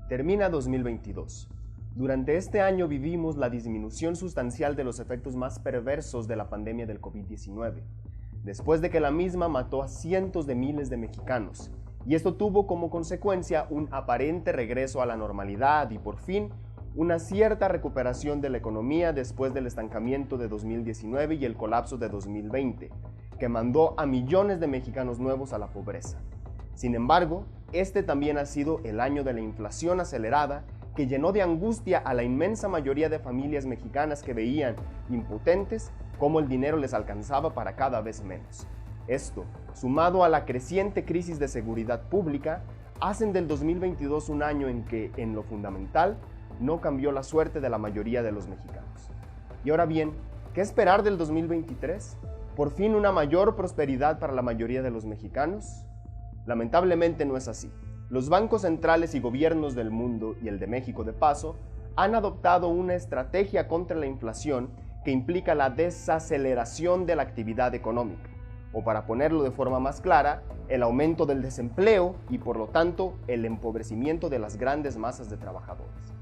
Termina 2022. Durante este año vivimos la disminución sustancial de los efectos más perversos de la pandemia del COVID-19, después de que la misma mató a cientos de miles de mexicanos, y esto tuvo como consecuencia un aparente regreso a la normalidad y por fin una cierta recuperación de la economía después del estancamiento de 2019 y el colapso de 2020, que mandó a millones de mexicanos nuevos a la pobreza. Sin embargo, este también ha sido el año de la inflación acelerada que llenó de angustia a la inmensa mayoría de familias mexicanas que veían impotentes cómo el dinero les alcanzaba para cada vez menos. Esto, sumado a la creciente crisis de seguridad pública, hacen del 2022 un año en que, en lo fundamental, no cambió la suerte de la mayoría de los mexicanos. Y ahora bien, ¿qué esperar del 2023? ¿Por fin una mayor prosperidad para la mayoría de los mexicanos? Lamentablemente no es así. Los bancos centrales y gobiernos del mundo, y el de México de paso, han adoptado una estrategia contra la inflación que implica la desaceleración de la actividad económica, o para ponerlo de forma más clara, el aumento del desempleo y por lo tanto el empobrecimiento de las grandes masas de trabajadores.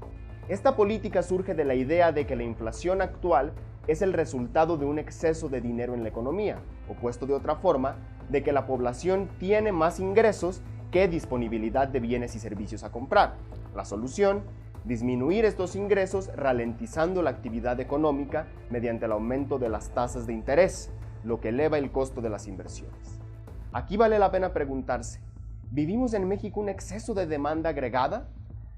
Esta política surge de la idea de que la inflación actual es el resultado de un exceso de dinero en la economía, o puesto de otra forma, de que la población tiene más ingresos que disponibilidad de bienes y servicios a comprar. La solución: disminuir estos ingresos ralentizando la actividad económica mediante el aumento de las tasas de interés, lo que eleva el costo de las inversiones. Aquí vale la pena preguntarse, ¿vivimos en México un exceso de demanda agregada?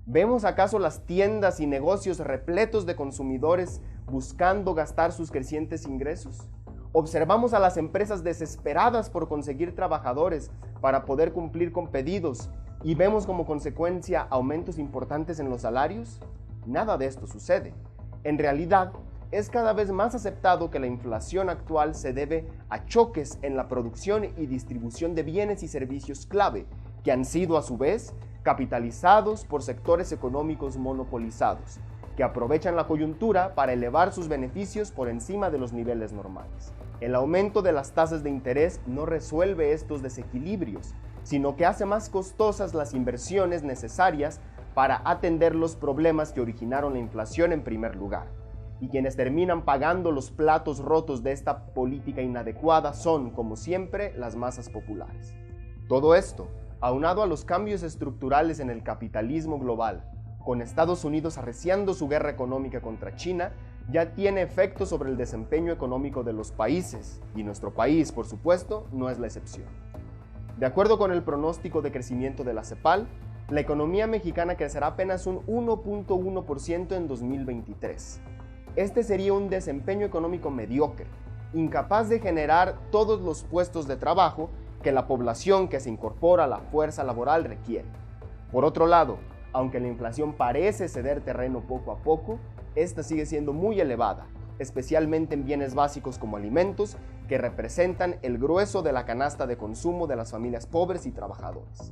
¿Vemos acaso las tiendas y negocios repletos de consumidores buscando gastar sus crecientes ingresos? ¿Observamos a las empresas desesperadas por conseguir trabajadores para poder cumplir con pedidos y vemos como consecuencia aumentos importantes en los salarios? Nada de esto sucede. En realidad, es cada vez más aceptado que la inflación actual se debe a choques en la producción y distribución de bienes y servicios clave, que han sido a su vez capitalizados por sectores económicos monopolizados, que aprovechan la coyuntura para elevar sus beneficios por encima de los niveles normales. El aumento de las tasas de interés no resuelve estos desequilibrios, sino que hace más costosas las inversiones necesarias para atender los problemas que originaron la inflación en primer lugar. Y quienes terminan pagando los platos rotos de esta política inadecuada son, como siempre, las masas populares. Todo esto, aunado a los cambios estructurales en el capitalismo global, con Estados Unidos arreciando su guerra económica contra China, ya tiene efectos sobre el desempeño económico de los países, y nuestro país, por supuesto, no es la excepción. De acuerdo con el pronóstico de crecimiento de la CEPAL, la economía mexicana crecerá apenas un 1.1% en 2023. Este sería un desempeño económico mediocre, incapaz de generar todos los puestos de trabajo que la población que se incorpora a la fuerza laboral requiere. Por otro lado, aunque la inflación parece ceder terreno poco a poco, esta sigue siendo muy elevada, especialmente en bienes básicos como alimentos, que representan el grueso de la canasta de consumo de las familias pobres y trabajadoras.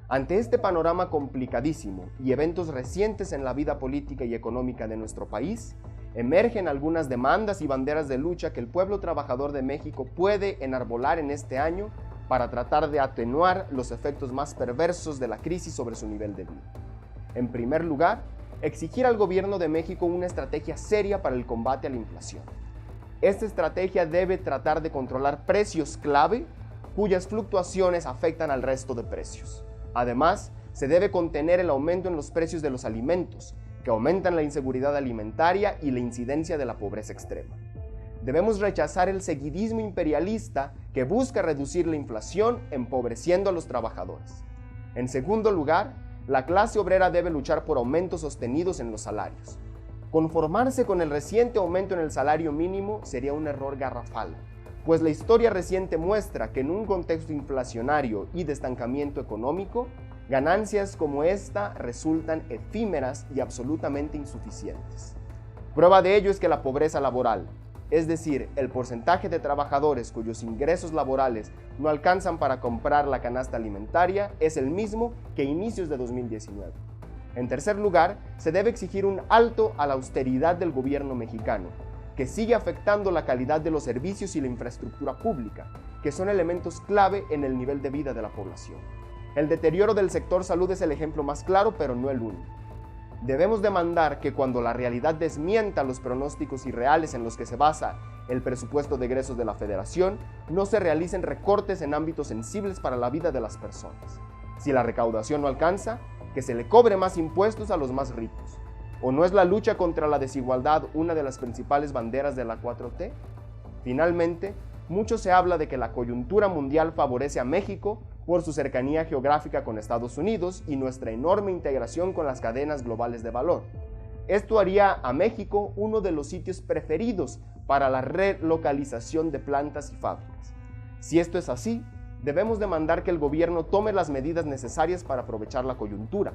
Ante este panorama complicadísimo y eventos recientes en la vida política y económica de nuestro país, emergen algunas demandas y banderas de lucha que el pueblo trabajador de México puede enarbolar en este año para tratar de atenuar los efectos más perversos de la crisis sobre su nivel de vida. En primer lugar, exigir al gobierno de México una estrategia seria para el combate a la inflación. Esta estrategia debe tratar de controlar precios clave cuyas fluctuaciones afectan al resto de precios. Además, se debe contener el aumento en los precios de los alimentos, que aumentan la inseguridad alimentaria y la incidencia de la pobreza extrema. Debemos rechazar el seguidismo imperialista que busca reducir la inflación empobreciendo a los trabajadores. En segundo lugar, la clase obrera debe luchar por aumentos sostenidos en los salarios. Conformarse con el reciente aumento en el salario mínimo sería un error garrafal, pues la historia reciente muestra que en un contexto inflacionario y de estancamiento económico, ganancias como esta resultan efímeras y absolutamente insuficientes. Prueba de ello es que la pobreza laboral, es decir, el porcentaje de trabajadores cuyos ingresos laborales no alcanzan para comprar la canasta alimentaria, es el mismo que a inicios de 2019. En tercer lugar, se debe exigir un alto a la austeridad del gobierno mexicano, que sigue afectando la calidad de los servicios y la infraestructura pública, que son elementos clave en el nivel de vida de la población. El deterioro del sector salud es el ejemplo más claro, pero no el único. Debemos demandar que cuando la realidad desmienta los pronósticos irreales en los que se basa el presupuesto de egresos de la Federación, no se realicen recortes en ámbitos sensibles para la vida de las personas. Si la recaudación no alcanza, que se le cobre más impuestos a los más ricos. ¿O no es la lucha contra la desigualdad una de las principales banderas de la 4T? Finalmente, mucho se habla de que la coyuntura mundial favorece a México por su cercanía geográfica con Estados Unidos y nuestra enorme integración con las cadenas globales de valor. Esto haría a México uno de los sitios preferidos para la relocalización de plantas y fábricas. Si esto es así, debemos demandar que el gobierno tome las medidas necesarias para aprovechar la coyuntura,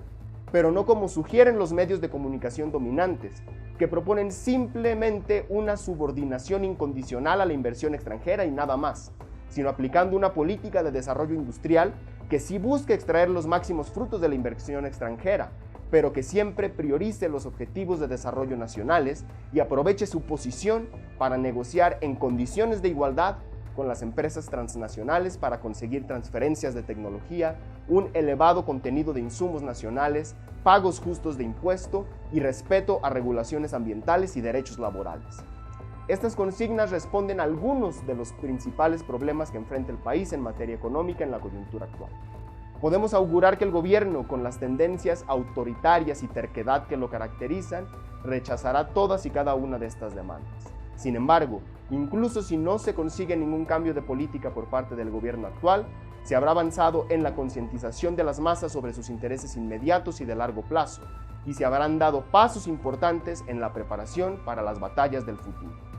pero no como sugieren los medios de comunicación dominantes, que proponen simplemente una subordinación incondicional a la inversión extranjera y nada más, sino aplicando una política de desarrollo industrial que sí busque extraer los máximos frutos de la inversión extranjera, pero que siempre priorice los objetivos de desarrollo nacionales y aproveche su posición para negociar en condiciones de igualdad con las empresas transnacionales para conseguir transferencias de tecnología, un elevado contenido de insumos nacionales, pagos justos de impuesto y respeto a regulaciones ambientales y derechos laborales. Estas consignas responden a algunos de los principales problemas que enfrenta el país en materia económica en la coyuntura actual. Podemos augurar que el gobierno, con las tendencias autoritarias y terquedad que lo caracterizan, rechazará todas y cada una de estas demandas. Sin embargo, incluso si no se consigue ningún cambio de política por parte del gobierno actual, se habrá avanzado en la concientización de las masas sobre sus intereses inmediatos y de largo plazo, y se habrán dado pasos importantes en la preparación para las batallas del futuro.